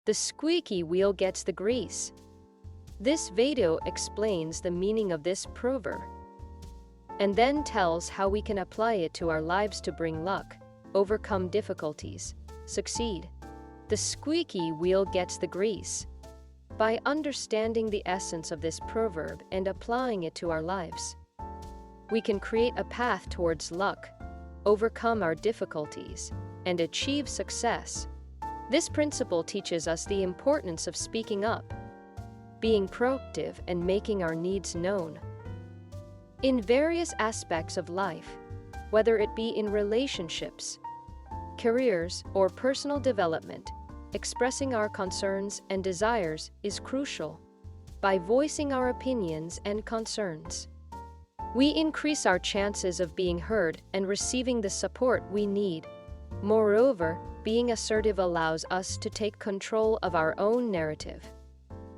The squeaky wheel gets the grease. This video explains the meaning of this proverb and then tells how we can apply it to our lives to bring luck, overcome difficulties, succeed. The squeaky wheel gets the grease. By understanding the essence of this proverb and applying it to our lives, we can create a path towards luck, overcome our difficulties, and achieve success. This principle teaches us the importance of speaking up, being proactive, and making our needs known. In various aspects of life, whether it be in relationships, careers, or personal development, expressing our concerns and desires is crucial. By voicing our opinions and concerns, we increase our chances of being heard and receiving the support we need. Moreover, being assertive allows us to take control of our own narrative,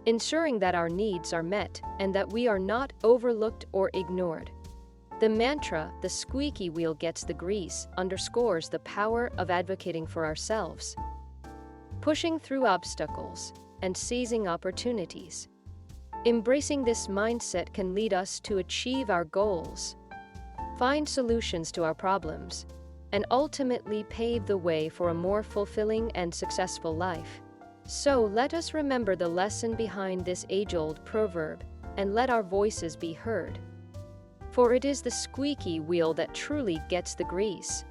ensuring that our needs are met and that we are not overlooked or ignored. The mantra, "The squeaky wheel gets the grease," underscores the power of advocating for ourselves, pushing through obstacles, and seizing opportunities. Embracing this mindset can lead us to achieve our goals, find solutions to our problems, and ultimately pave the way for a more fulfilling and successful life. So let us remember the lesson behind this age-old proverb and let our voices be heard. For it is the squeaky wheel that truly gets the grease.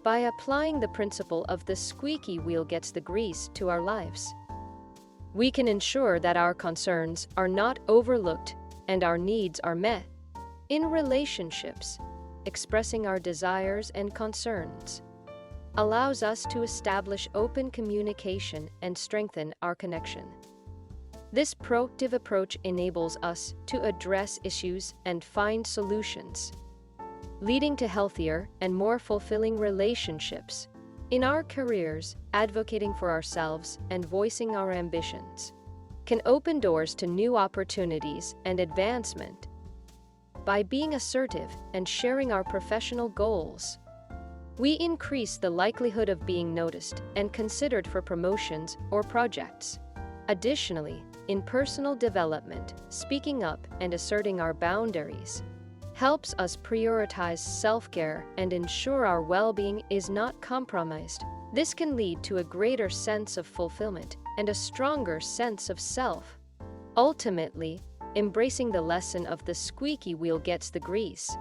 By applying the principle of the squeaky wheel gets the grease to our lives, we can ensure that our concerns are not overlooked and our needs are met. In relationships, expressing our desires and concerns allows us to establish open communication and strengthen our connection. This proactive approach enables us to address issues and find solutions, leading to healthier and more fulfilling relationships. In our careers, advocating for ourselves and voicing our ambitions can open doors to new opportunities and advancement. By being assertive and sharing our professional goals, we increase the likelihood of being noticed and considered for promotions or projects. Additionally, in personal development, speaking up and asserting our boundaries helps us prioritize self-care and ensure our well-being is not compromised. This can lead to a greater sense of fulfillment and a stronger sense of self. Ultimately, embracing the lesson of the squeaky wheel gets the grease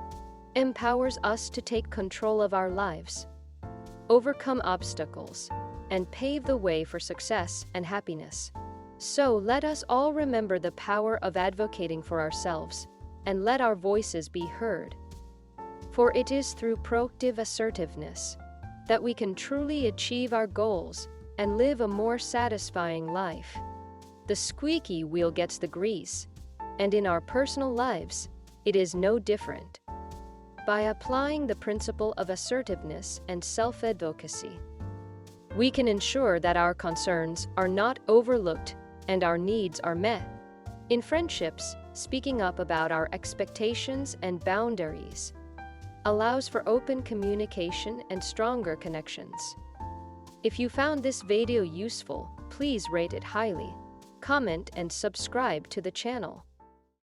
empowers us to take control of our lives, overcome obstacles, and pave the way for success and happiness. So let us all remember the power of advocating for ourselves and let our voices be heard. For it is through proactive assertiveness that we can truly achieve our goals and live a more satisfying life. The squeaky wheel gets the grease, and in our personal lives, it is no different. By applying the principle of assertiveness and self-advocacy, we can ensure that our concerns are not overlooked and our needs are met. In friendships, speaking up about our expectations and boundaries allows for open communication and stronger connections. If you found this video useful, please rate it highly, comment, and subscribe to the channel.